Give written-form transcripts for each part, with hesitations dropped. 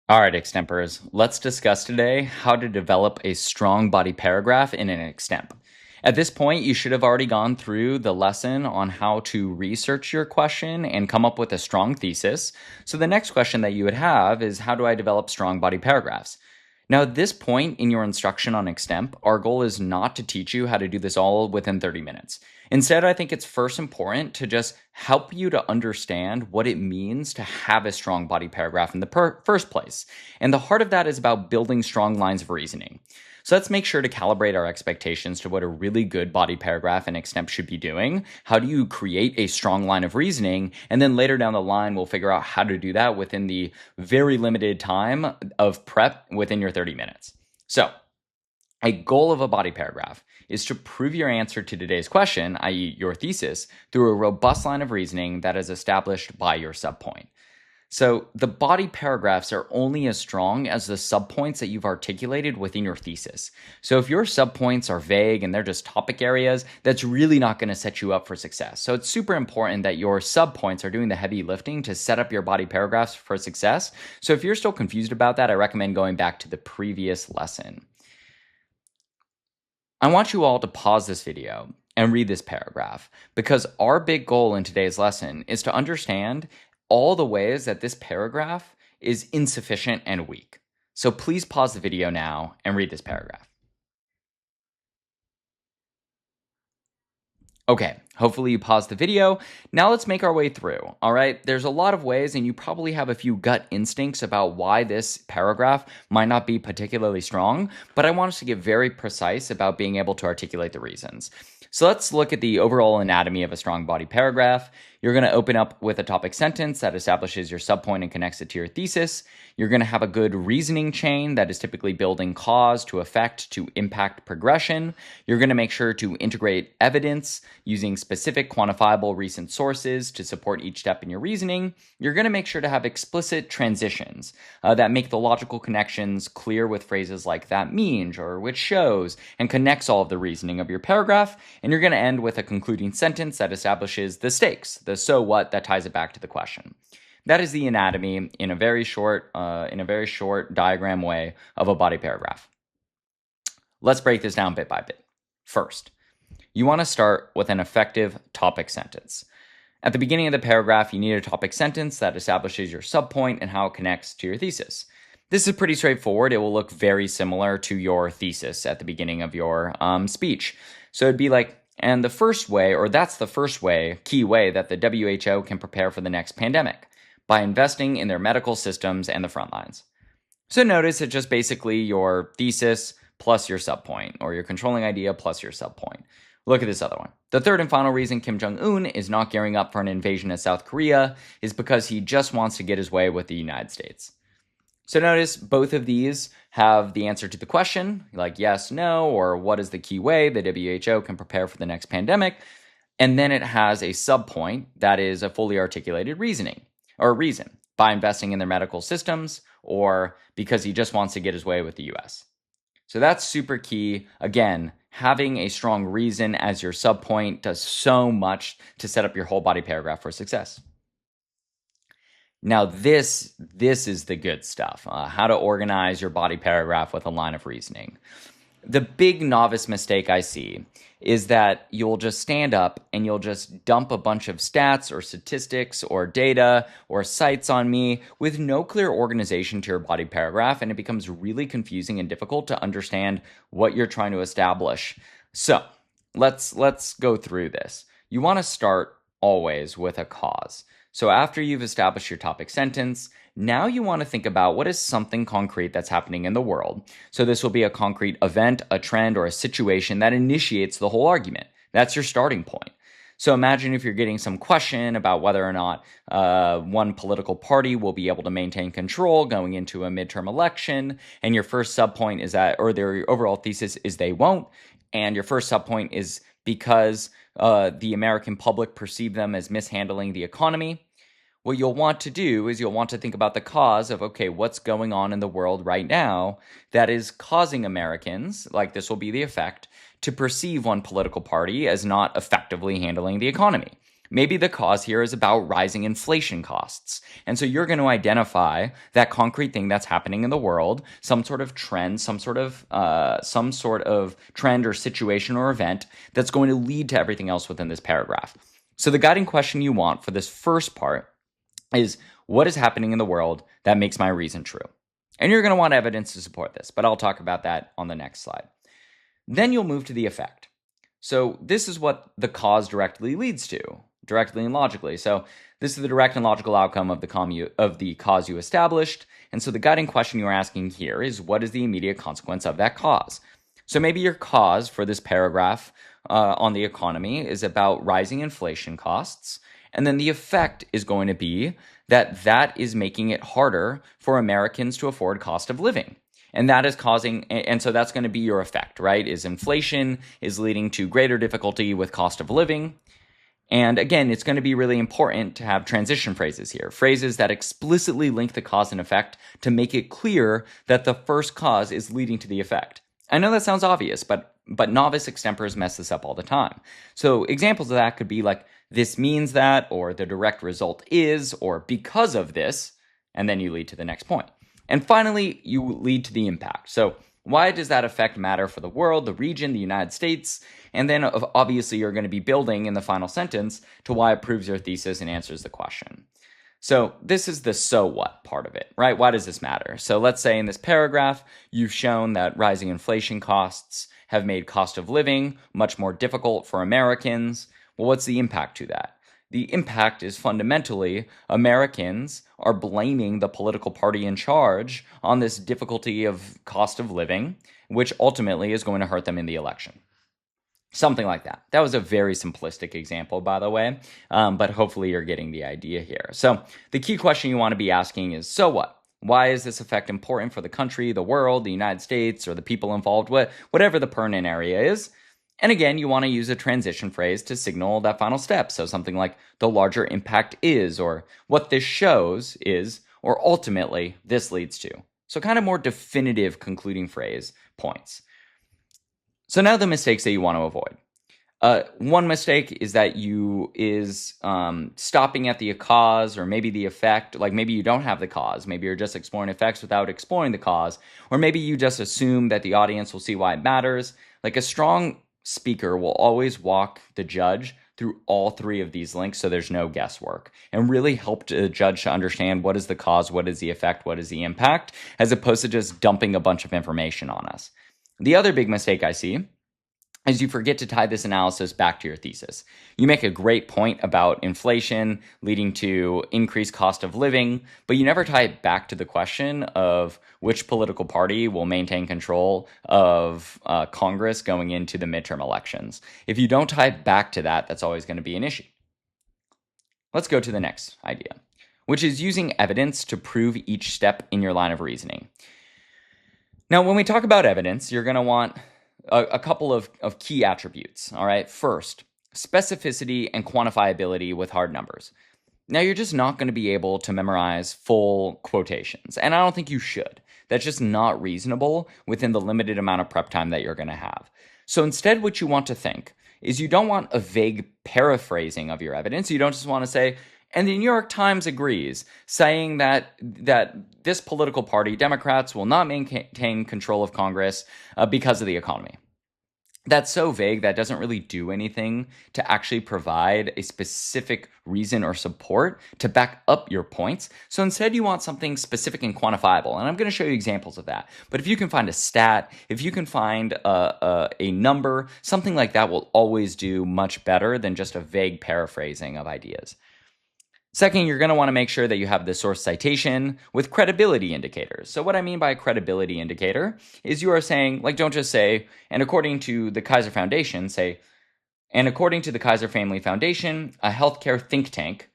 All right, extempers, let's discuss today how to develop a strong body paragraph in an extemp. At this point, you should have already gone through the lesson on how to research your question and come up with a strong thesis. So the next question that you would have is, how do I develop strong body paragraphs? Now, at this point in your instruction on Extemp, our goal is not to teach you how to do this all within 30 minutes. Instead, I think it's first important to just help you to understand what it means to have a strong body paragraph in the first place. And the heart of that is about building strong lines of reasoning. So let's make sure to calibrate our expectations to what a really good body paragraph in Extemp should be doing. How do you create a strong line of reasoning? And then later down the line, we'll figure out how to do that within the very limited time of prep within your 30 minutes. So a goal of a body paragraph is to prove your answer to today's question, i.e. your thesis, through a robust line of reasoning that is established by your subpoint. So the body paragraphs are only as strong as the subpoints that you've articulated within your thesis. So if your subpoints are vague and they're just topic areas, that's really not going to set you up for success. So it's super important that your subpoints are doing the heavy lifting to set up your body paragraphs for success. So if you're still confused about that, I recommend going back to the previous lesson. I want you all to pause this video and read this paragraph, because our big goal in today's lesson is to understand all the ways that this paragraph is insufficient and weak. So please pause the video now and read this paragraph. Okay, hopefully you paused the video. Now let's make our way through, all right? There's a lot of ways, and you probably have a few gut instincts about why this paragraph might not be particularly strong, but I want us to get very precise about being able to articulate the reasons. So let's look at the overall anatomy of a strong body paragraph. You're going to open up with a topic sentence that establishes your subpoint and connects it to your thesis. You're going to have a good reasoning chain that is typically building cause to effect to impact progression. You're going to make sure to integrate evidence using specific quantifiable recent sources to support each step in your reasoning. You're going to make sure to have explicit transitions that make the logical connections clear with phrases like that means or which shows, and connects all of the reasoning of your paragraph. And you're going to end with a concluding sentence that establishes the stakes, the so what that ties it back to the question. That is the anatomy in a very short diagram way of a body paragraph. Let's break this down bit by bit. First, you want to start with an effective topic sentence. At the beginning of the paragraph, you need a topic sentence that establishes your subpoint and how it connects to your thesis. This is pretty straightforward. It will look very similar to your thesis at the beginning of your speech. So it'd be like, and the first way, or that's the first way, key way that the WHO can prepare for the next pandemic, by investing in their medical systems and the front lines. So notice it's just basically your thesis plus your subpoint, or your controlling idea plus your subpoint. Look at this other one. The third and final reason Kim Jong-un is not gearing up for an invasion of South Korea is because he just wants to get his way with the United States. So notice both of these have the answer to the question, like yes, no, or what is the key way the WHO can prepare for the next pandemic? And then it has a subpoint that is a fully articulated reasoning, or reason, by investing in their medical systems, or because he just wants to get his way with the US. So that's super key. Again, having a strong reason as your subpoint does so much to set up your whole body paragraph for success. Now, this is the good stuff, how to organize your body paragraph with a line of reasoning. The big novice mistake I see is that you'll just stand up and you'll just dump a bunch of stats or statistics or data or sites on me with no clear organization to your body paragraph, and it becomes really confusing and difficult to understand what you're trying to establish. So let's go through this. You want to start always with a cause. So after you've established your topic sentence, now you want to think about what is something concrete that's happening in the world. So this will be a concrete event, a trend, or a situation that initiates the whole argument. That's your starting point. So imagine if you're getting some question about whether or not one political party will be able to maintain control going into a midterm election, and your first subpoint is that, or their overall thesis is they won't, and your first subpoint is because the American public perceive them as mishandling the economy. What you'll want to do is you'll want to think about the cause of, okay, what's going on in the world right now that is causing Americans, like this will be the effect, to perceive one political party as not effectively handling the economy. Maybe the cause here is about rising inflation costs. And so you're going to identify that concrete thing that's happening in the world, some sort of trend, some sort of trend or situation or event that's going to lead to everything else within this paragraph. So the guiding question you want for this first part is, what is happening in the world that makes my reason true? And you're going to want evidence to support this, but I'll talk about that on the next slide. Then you'll move to the effect. So this is what the cause directly leads to, directly and logically. So this is the direct and logical outcome of the cause you established. And so the guiding question you're asking here is, what is the immediate consequence of that cause? So maybe your cause for this paragraph on the economy is about rising inflation costs. And then the effect is going to be that is making it harder for Americans to afford cost of living. And that is causing, and so that's going to be your effect, right? Is inflation is leading to greater difficulty with cost of living. And again, it's going to be really important to have transition phrases here, phrases that explicitly link the cause and effect to make it clear that the first cause is leading to the effect. I know that sounds obvious, but novice extempors mess this up all the time. So examples of that could be like, this means that, or the direct result is, or because of this, and then you lead to the next point. And finally, you lead to the impact. So why does that effect matter for the world, the region, the United States? And then obviously you're going to be building in the final sentence to why it proves your thesis and answers the question. So this is the so what part of it, right? Why does this matter? So let's say in this paragraph, you've shown that rising inflation costs have made cost of living much more difficult for Americans. Well, what's the impact to that? The impact is fundamentally Americans are blaming the political party in charge on this difficulty of cost of living, which ultimately is going to hurt them in the election. Something like that. That was a very simplistic example, by the way, but hopefully you're getting the idea here. So the key question you want to be asking is, so what? Why is this effect important for the country, the world, the United States, or the people involved, whatever the pertinent area is? And again, you want to use a transition phrase to signal that final step. So something like the larger impact is, or what this shows is, or ultimately this leads to. So kind of more definitive concluding phrase points. So now the mistakes that you want to avoid. One mistake is that stopping at the cause or maybe the effect. Like maybe you don't have the cause. Maybe you're just exploring effects without exploring the cause. Or maybe you just assume that the audience will see why it matters. Like a strong speaker will always walk the judge through all three of these links so there's no guesswork, and really help the judge to understand what is the cause, what is the effect, what is the impact, as opposed to just dumping a bunch of information on us. The other big mistake I see is you forget to tie this analysis back to your thesis. You make a great point about inflation leading to increased cost of living, but you never tie it back to the question of which political party will maintain control of Congress going into the midterm elections. If you don't tie it back to that, that's always going to be an issue. Let's go to the next idea, which is using evidence to prove each step in your line of reasoning. Now, when we talk about evidence, you're going to want a couple of key attributes, all right? First, specificity and quantifiability with hard numbers. Now, you're just not going to be able to memorize full quotations, and I don't think you should. That's just not reasonable within the limited amount of prep time that you're going to have. So instead, what you want to think is you don't want a vague paraphrasing of your evidence. You don't just want to say, and the New York Times agrees, saying that this political party, Democrats, will not maintain control of Congress because of the economy. That's so vague that doesn't really do anything to actually provide a specific reason or support to back up your points. So instead, you want something specific and quantifiable. And I'm going to show you examples of that. But if you can find a stat, if you can find a number, something like that will always do much better than just a vague paraphrasing of ideas. Second, you're going to want to make sure that you have the source citation with credibility indicators. So what I mean by a credibility indicator is you are saying, like, don't just say, and according to the Kaiser Foundation, say, and according to the Kaiser Family Foundation, a healthcare think tank,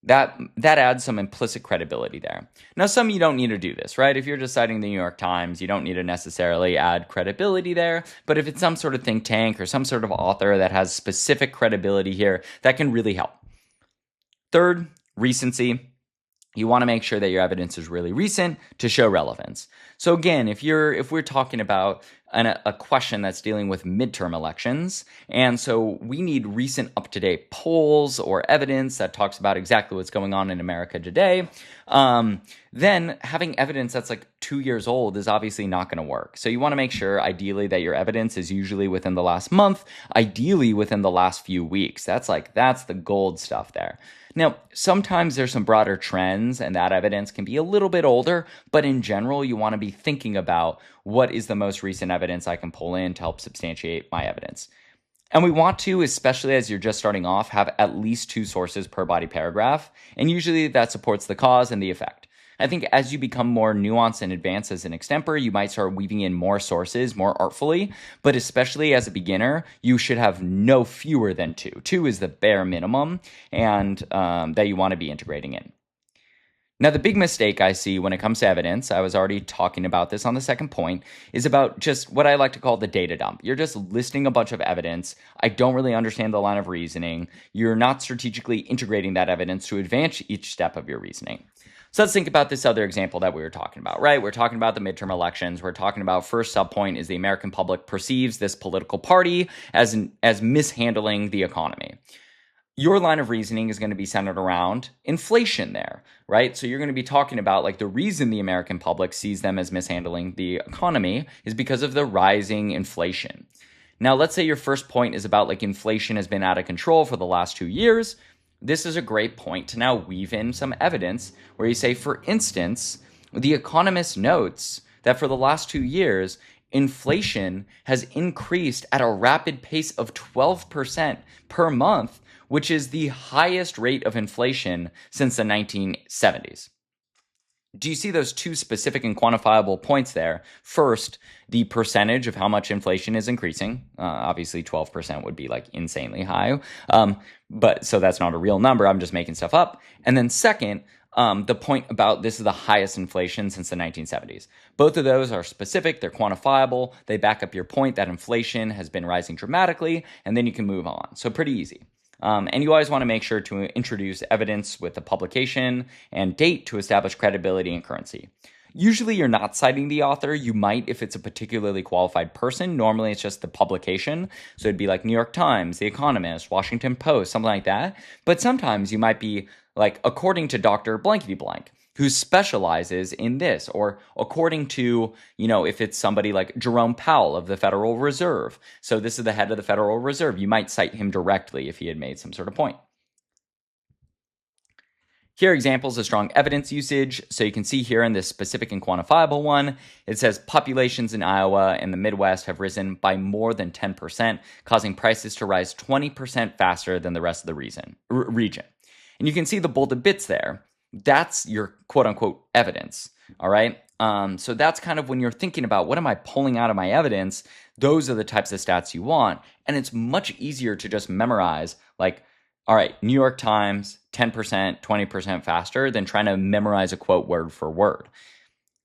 that adds some implicit credibility there. Now, some you don't need to do this, right? If you're just citing the New York Times, you don't need to necessarily add credibility there. But if it's some sort of think tank or some sort of author that has specific credibility here, that can really help. Third, recency. You want to make sure that your evidence is really recent to show relevance. So again, if we're talking about a question that's dealing with midterm elections. And so we need recent up-to-date polls or evidence that talks about exactly what's going on in America today. Then having evidence that's like 2 years old is obviously not going to work. So you want to make sure, ideally, that your evidence is usually within the last month, ideally within the last few weeks. That's the gold stuff there. Now, sometimes there's some broader trends, and that evidence can be a little bit older, but in general, you want to be thinking about what is the most recent evidence I can pull in to help substantiate my evidence. And we want to, especially as you're just starting off, have at least 2 sources per body paragraph, and usually that supports the cause and the effect. I think as you become more nuanced and advanced as an extemper, you might start weaving in more sources more artfully, but especially as a beginner, you should have no fewer than 2. 2 is the bare minimum, and that you want to be integrating in. Now, the big mistake I see when it comes to evidence, I was already talking about this on the second point, is about just what I like to call the data dump. You're just listing a bunch of evidence. I don't really understand the line of reasoning. You're not strategically integrating that evidence to advance each step of your reasoning. So let's think about this other example that we were talking about, right? We're talking about the midterm elections. We're talking about first subpoint is the American public perceives this political party as mishandling the economy. Your line of reasoning is going to be centered around inflation there, right? So you're going to be talking about like the reason the American public sees them as mishandling the economy is because of the rising inflation. Now, let's say your first point is about like inflation has been out of control for the last 2 years. This is a great point to now weave in some evidence where you say, for instance, the Economist notes that for the last 2 years, inflation has increased at a rapid pace of 12% per month, which is the highest rate of inflation since the 1970s. Do you see those 2 specific and quantifiable points there? First, the percentage of how much inflation is increasing. Obviously, 12% would be like insanely high. But so that's not a real number. I'm just making stuff up. And then second, the point about this is the highest inflation since the 1970s. Both of those are specific. They're quantifiable. They back up your point that inflation has been rising dramatically, and then you can move on. So pretty easy. And you always want to make sure to introduce evidence with the publication and date to establish credibility and currency. Usually you're not citing the author. You might if it's a particularly qualified person. Normally it's just the publication. So it'd be like New York Times, The Economist, Washington Post, something like that. But sometimes you might be like, according to Dr. Blankety Blank, who specializes in this, or according to, if it's somebody like Jerome Powell of the Federal Reserve. So this is the head of the Federal Reserve. You might cite him directly if he had made some sort of point. Here are examples of strong evidence usage. So you can see here in this specific and quantifiable one, it says populations in Iowa and the Midwest have risen by more than 10%, causing prices to rise 20% faster than the rest of the region. And you can see the bolded bits there. That's your quote-unquote evidence, all right? So that's kind of when you're thinking about what am I pulling out of my evidence, those are the types of stats you want. And it's much easier to just memorize, like, all right, New York Times, 10%, 20% faster than trying to memorize a quote word for word.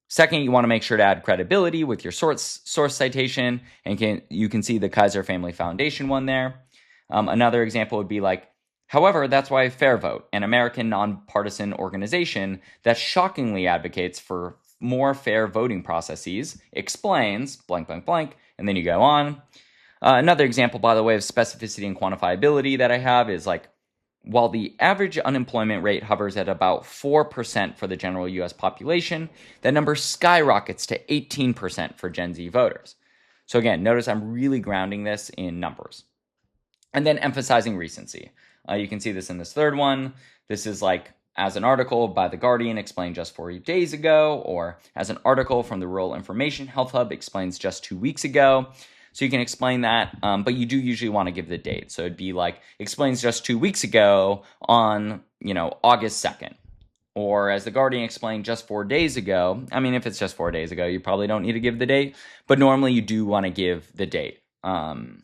Second, you want to make sure to add credibility with your source citation, and you can see the Kaiser Family Foundation one there. Another example would be like, however, that's why Fair Vote, an American nonpartisan organization that shockingly advocates for more fair voting processes, explains blank, blank, blank, and then you go on. Another example, by the way, of specificity and quantifiability that I have is like, while the average unemployment rate hovers at about 4% for the general U.S. population, that number skyrockets to 18% for Gen Z voters. So again, notice I'm really grounding this in numbers. And then emphasizing recency. You can see this in this third one. This is like, as an article by The Guardian explained just 4 days ago, or as an article from the Rural Information Health Hub explains just 2 weeks ago. So you can explain that, but you do usually want to give the date. So it'd be like, explains just 2 weeks ago on, August 2nd. Or as The Guardian explained just 4 days ago. I mean, if it's just 4 days ago, you probably don't need to give the date, but normally you do want to give the date. And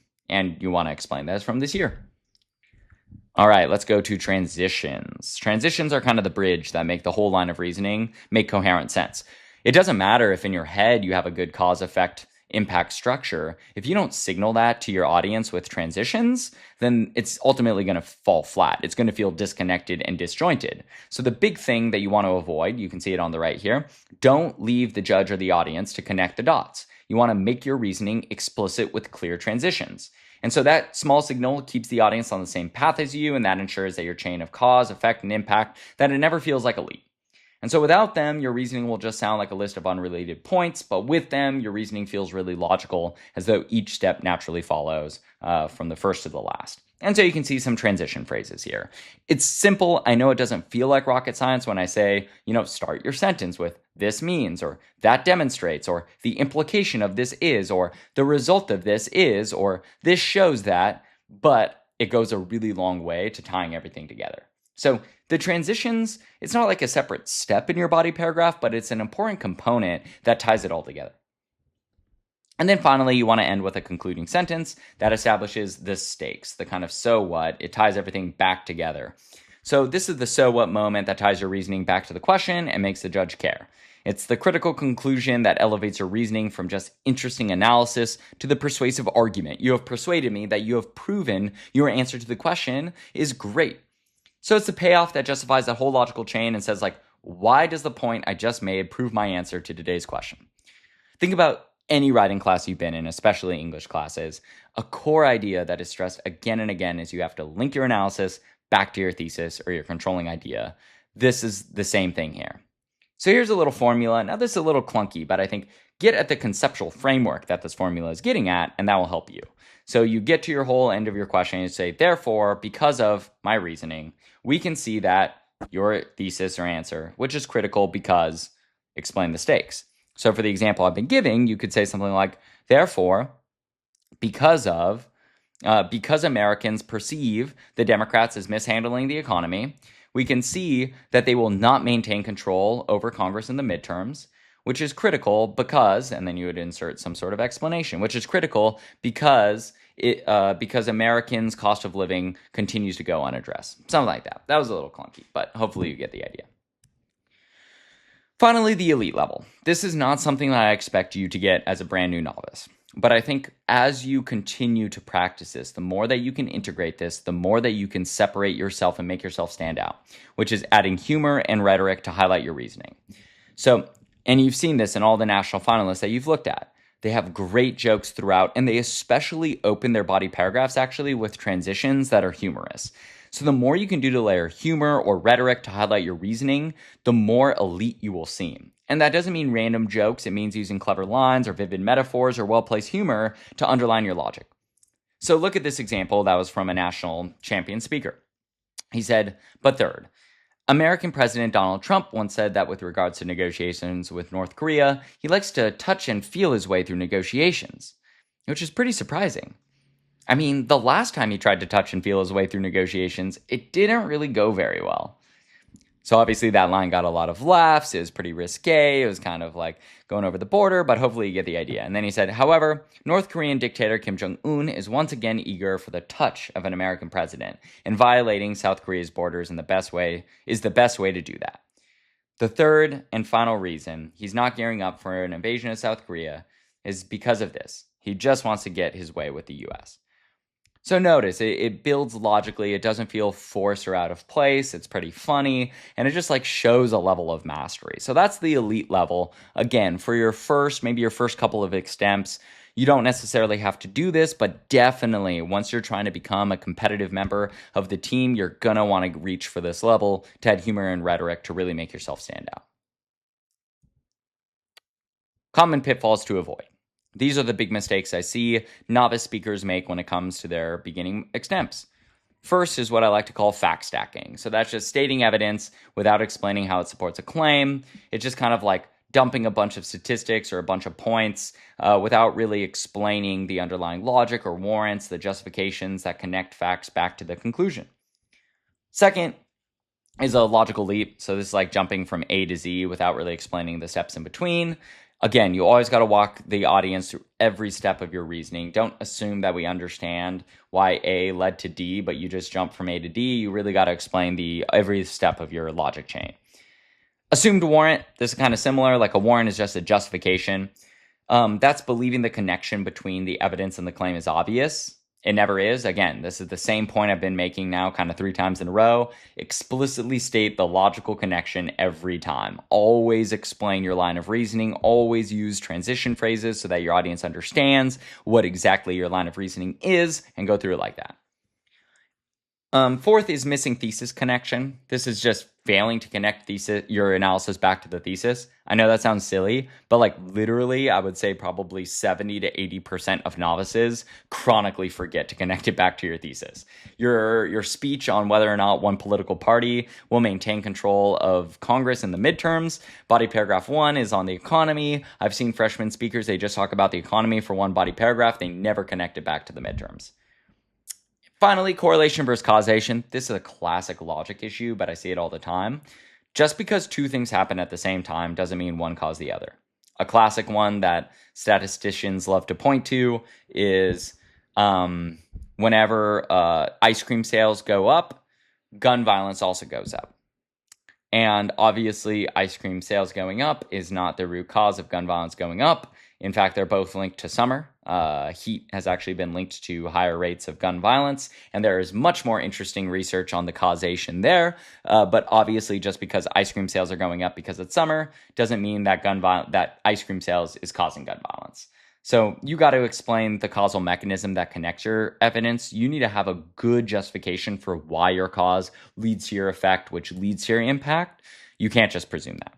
you want to explain that it's from this year. All right, let's go to transitions. Transitions are kind of the bridge that make the whole line of reasoning make coherent sense. It doesn't matter if in your head you have a good cause-effect impact structure, if you don't signal that to your audience with transitions, then it's ultimately going to fall flat. It's going to feel disconnected and disjointed. So the big thing that you want to avoid, you can see it on the right here, don't leave the judge or the audience to connect the dots. You want to make your reasoning explicit with clear transitions. And so that small signal keeps the audience on the same path as you, and that ensures that your chain of cause, effect, and impact, that it never feels like a leap. And so without them, your reasoning will just sound like a list of unrelated points, but with them, your reasoning feels really logical, as though each step naturally follows from the first to the last. And so you can see some transition phrases here. It's simple. I know it doesn't feel like rocket science when I say, start your sentence with this means, or that demonstrates, or the implication of this is, or the result of this is, or this shows that, but it goes a really long way to tying everything together. So the transitions, it's not like a separate step in your body paragraph, but it's an important component that ties it all together. And then finally, you want to end with a concluding sentence that establishes the stakes, the kind of so what. It ties everything back together. So this is the so what moment that ties your reasoning back to the question and makes the judge care. It's the critical conclusion that elevates your reasoning from just interesting analysis to the persuasive argument. You have persuaded me that you have proven your answer to the question is great. So it's the payoff that justifies that whole logical chain and says, why does the point I just made prove my answer to today's question? Think about any writing class you've been in, especially English classes. A core idea that is stressed again and again is you have to link your analysis back to your thesis or your controlling idea. This is the same thing here. So here's a little formula. Now this is a little clunky, but I think get at the conceptual framework that this formula is getting at, and that will help you. So you get to your whole end of your question and you say, therefore, because of my reasoning, we can see that your thesis or answer, which is critical because explain the stakes. So for the example I've been giving, you could say something like, therefore, because Americans perceive the Democrats as mishandling the economy, we can see that they will not maintain control over Congress in the midterms, which is critical because, and then you would insert some sort of explanation, which is critical because Americans' cost of living continues to go unaddressed. Something like that. That was a little clunky, but hopefully you get the idea. Finally, the elite level. This is not something that I expect you to get as a brand new novice. But I think as you continue to practice this, the more that you can integrate this, the more that you can separate yourself and make yourself stand out, which is adding humor and rhetoric to highlight your reasoning. So, and you've seen this in all the national finalists that you've looked at. They have great jokes throughout, and they especially open their body paragraphs actually with transitions that are humorous. So the more you can do to layer humor or rhetoric to highlight your reasoning, the more elite you will seem. And that doesn't mean random jokes. It means using clever lines or vivid metaphors or well-placed humor to underline your logic. So look at this example that was from a national champion speaker. He said, but third, American President Donald Trump once said that with regards to negotiations with North Korea, he likes to touch and feel his way through negotiations, which is pretty surprising. I mean, the last time he tried to touch and feel his way through negotiations, it didn't really go very well. So obviously that line got a lot of laughs. It was pretty risque. It was kind of like going over the border, but hopefully you get the idea. And then he said, however, North Korean dictator Kim Jong-un is once again eager for the touch of an American president, and violating South Korea's borders is the best way to do that. The third and final reason he's not gearing up for an invasion of South Korea is because of this. He just wants to get his way with the U.S. So notice, it builds logically, it doesn't feel forced or out of place, it's pretty funny, and it just shows a level of mastery. So that's the elite level. Again, for maybe your first couple of extemps, you don't necessarily have to do this, but definitely once you're trying to become a competitive member of the team, you're gonna want to reach for this level to add humor and rhetoric to really make yourself stand out. Common pitfalls to avoid. These are the big mistakes I see novice speakers make when it comes to their beginning extemps. First is what I like to call fact stacking. So that's just stating evidence without explaining how it supports a claim. It's just kind of like dumping a bunch of statistics or a bunch of points without really explaining the underlying logic or warrants, the justifications that connect facts back to the conclusion. Second is a logical leap. So this is like jumping from A to Z without really explaining the steps in between. Again, you always got to walk the audience through every step of your reasoning. Don't assume that we understand why A led to D, but you just jump from A to D. You really got to explain every step of your logic chain. Assumed warrant, this is kind of similar. Like a warrant is just a justification. That's believing the connection between the evidence and the claim is obvious. It never is. Again, this is the same point I've been making now kind of 3 times in a row. Explicitly state the logical connection every time. Always explain your line of reasoning. Always use transition phrases so that your audience understands what exactly your line of reasoning is, and go through it like that. Fourth is missing thesis connection. This is just failing to connect your analysis back to the thesis. I know that sounds silly, but like literally, I would say probably 70 to 80% of novices chronically forget to connect it back to your thesis. Your speech on whether or not one political party will maintain control of Congress in the midterms. Body paragraph 1 is on the economy. I've seen freshman speakers, they just talk about the economy for one body paragraph. They never connect it back to the midterms. Finally, correlation versus causation. This is a classic logic issue, but I see it all the time. Just because two things happen at the same time doesn't mean one caused the other. A classic one that statisticians love to point to is whenever ice cream sales go up, gun violence also goes up. And obviously, ice cream sales going up is not the root cause of gun violence going up. In fact, they're both linked to summer. Heat has actually been linked to higher rates of gun violence, and there is much more interesting research on the causation there. But obviously, just because ice cream sales are going up because it's summer doesn't mean that that ice cream sales is causing gun violence. So you got to explain the causal mechanism that connects your evidence. You need to have a good justification for why your cause leads to your effect, which leads to your impact. You can't just presume that.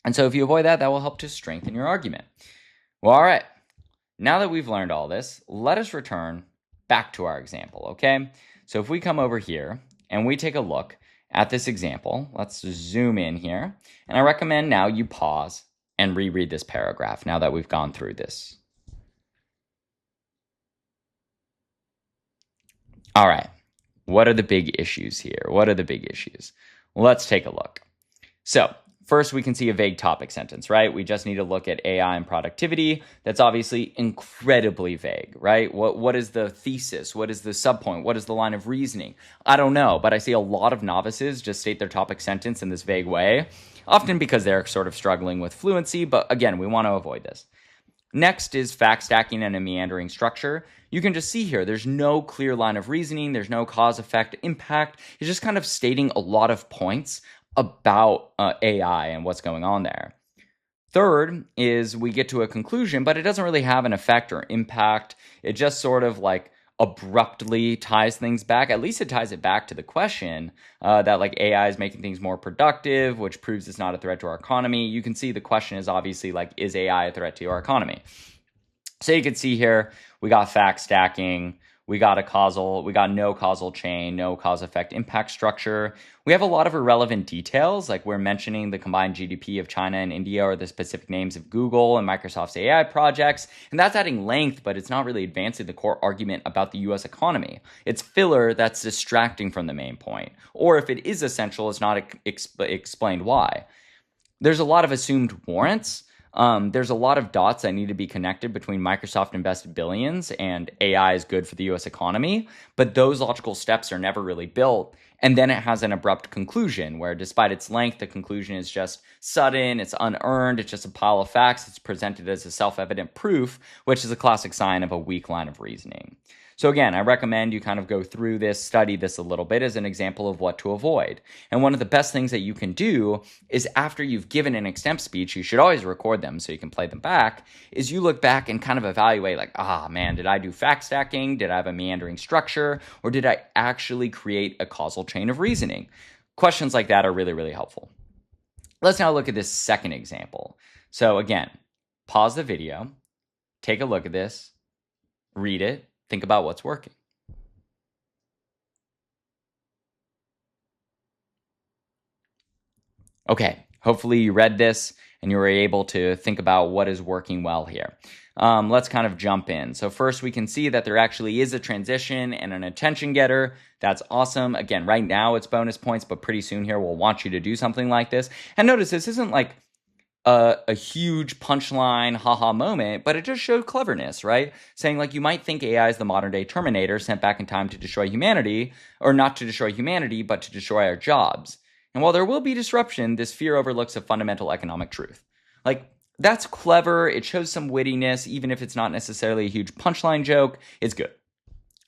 And so if you avoid that, that will help to strengthen your argument. Well, all right. Now that we've learned all this, let us return back to our example, okay? So if we come over here and we take a look at this example, let's zoom in here. And I recommend now you pause and reread this paragraph now that we've gone through this. All right. What are the big issues here? What are the big issues? Let's take a look. So first, we can see a vague topic sentence, right? We just need to look at AI and productivity. That's obviously incredibly vague, right? What is the thesis? What is the subpoint? What is the line of reasoning? I don't know, but I see a lot of novices just state their topic sentence in this vague way, often because they're sort of struggling with fluency, but again, we want to avoid this. Next is fact stacking and a meandering structure. You can just see here, there's no clear line of reasoning, there's no cause, effect, impact. It's just kind of stating a lot of points about AI and what's going on there. Third is we get to a conclusion, but it doesn't really have an effect or impact. It just sort of like abruptly ties things back. At least it ties it back to the question that like AI is making things more productive, which proves it's not a threat to our economy. You can see the question is obviously like, is AI a threat to our economy? So you can see here, we got fact stacking. We got no causal chain, no cause effect impact structure. We have a lot of irrelevant details, like we're mentioning the combined GDP of China and India or the specific names of Google and Microsoft's AI projects. And that's adding length, but it's not really advancing the core argument about the US economy. It's filler that's distracting from the main point. Or if it is essential, it's not explained why. There's a lot of assumed warrants. There's a lot of dots that need to be connected between Microsoft invested billions and AI is good for the US economy, but those logical steps are never really built. And then it has an abrupt conclusion where despite its length, the conclusion is just sudden, it's unearned, it's just a pile of facts, it's presented as a self-evident proof, which is a classic sign of a weak line of reasoning. So again, I recommend you kind of go through this, study this a little bit as an example of what to avoid. And one of the best things that you can do is after you've given an Extemp speech, you should always record them so you can play them back, is you look back and kind of evaluate like, man, did I do fact stacking? Did I have a meandering structure? Or did I actually create a causal chain of reasoning? Questions like that are really, really helpful. Let's now look at this second example. So again, pause the video, take a look at this, read it, think about what's working. Okay, hopefully you read this and you were able to think about what is working well here. Let's kind of jump in. So first we can see that there actually is a transition and an attention getter. That's awesome. Again, right now it's bonus points, but pretty soon here we'll want you to do something like this. And notice this isn't like a huge punchline haha moment, but it just showed cleverness, right? Saying like you might think AI is the modern day Terminator sent back in time to destroy humanity, or not to destroy humanity, but to destroy our jobs. And while there will be disruption, this fear overlooks a fundamental economic truth. Like that's clever. It shows some wittiness, even if it's not necessarily a huge punchline joke. It's good.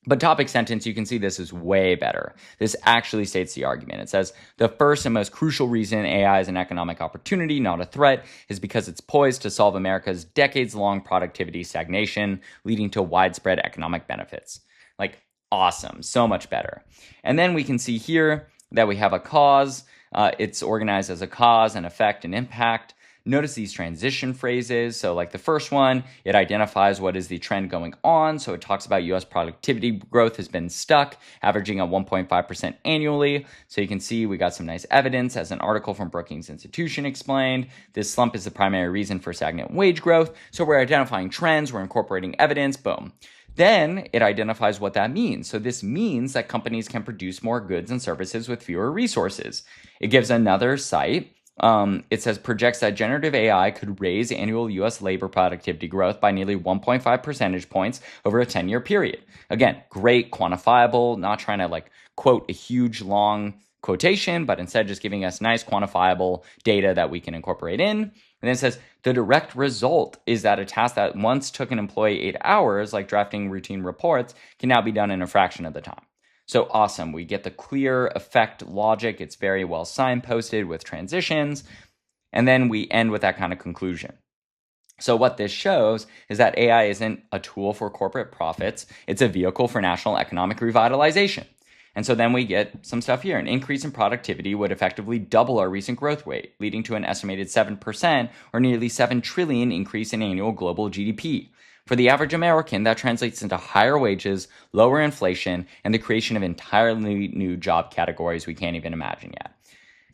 But topic sentence, you can see this is way better. This actually states the argument. It says, the first and most crucial reason AI is an economic opportunity, not a threat, is because it's poised to solve America's decades-long productivity stagnation, leading to widespread economic benefits. Like, awesome. So much better. And then we can see here that we have a cause. It's organized as a cause, an effect, and impact. Notice these transition phrases. So like the first one, it identifies what is the trend going on. So it talks about US productivity growth has been stuck, averaging at 1.5% annually. So you can see we got some nice evidence, as an article from Brookings Institution explained. This slump is the primary reason for stagnant wage growth. So we're identifying trends, we're incorporating evidence, boom. Then it identifies what that means. So this means that companies can produce more goods and services with fewer resources. It gives another cite. It says projects that generative AI could raise annual U.S. labor productivity growth by nearly 1.5 percentage points over a 10-year period. Again, great, quantifiable, not trying to like quote a huge long quotation, but instead just giving us nice quantifiable data that we can incorporate in. And then it says the direct result is that a task that once took an employee 8 hours, like drafting routine reports, can now be done in a fraction of the time. So awesome. We get the clear effect logic. It's very well signposted with transitions. And then we end with that kind of conclusion. So what this shows is that AI isn't a tool for corporate profits. It's a vehicle for national economic revitalization. And so then we get some stuff here. An increase in productivity would effectively double our recent growth rate, leading to an estimated 7% or nearly 7 trillion increase in annual global GDP. For the average American, that translates into higher wages, lower inflation, and the creation of entirely new job categories we can't even imagine yet.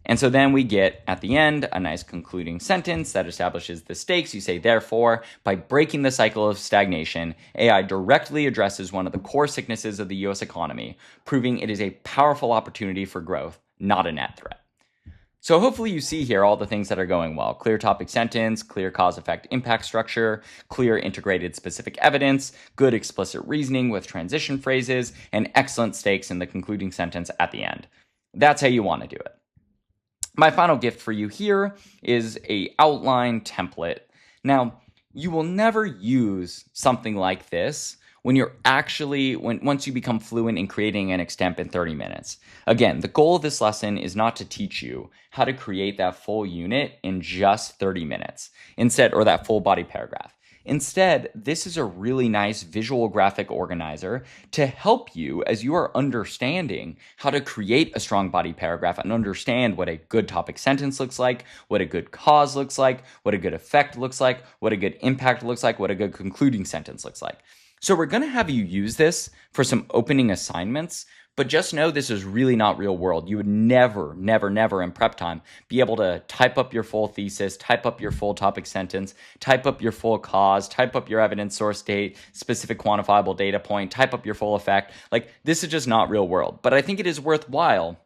And so then we get, at the end, a nice concluding sentence that establishes the stakes. You say, therefore, by breaking the cycle of stagnation, AI directly addresses one of the core sicknesses of the U.S. economy, proving it is a powerful opportunity for growth, not a net threat. So hopefully you see here all the things that are going well. Clear topic sentence, clear cause effect impact structure, clear integrated specific evidence, good explicit reasoning with transition phrases, and excellent stakes in the concluding sentence at the end. That's how you want to do it. My final gift for you here is an outline template. Now, you will never use something like this when you're actually, once you become fluent in creating an extemp in 30 minutes. Again, the goal of this lesson is not to teach you how to create that full unit in just 30 minutes instead, or that full body paragraph. Instead, this is a really nice visual graphic organizer to help you as you are understanding how to create a strong body paragraph and understand what a good topic sentence looks like, what a good cause looks like, what a good effect looks like, what a good impact looks like, what a good concluding sentence looks like. So we're going to have you use this for some opening assignments, but just know this is really not real world. You would never, never, never in prep time be able to type up your full thesis, type up your full topic sentence, type up your full cause, type up your evidence source date, specific quantifiable data point, type up your full effect. Like, this is just not real world. But I think it is worthwhile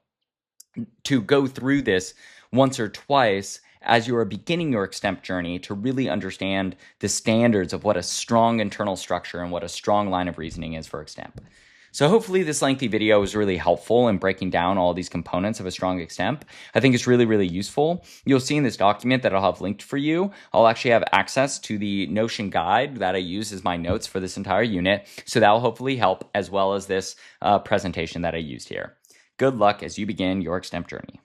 to go through this once or twice as you are beginning your extemp journey to really understand the standards of what a strong internal structure and what a strong line of reasoning is for extemp. So hopefully this lengthy video was really helpful in breaking down all these components of a strong extemp. I think it's really, really useful. You'll see in this document that I'll have linked for you, I'll actually have access to the Notion guide that I use as my notes for this entire unit. So that will hopefully help, as well as this presentation that I used here. Good luck as you begin your extemp journey.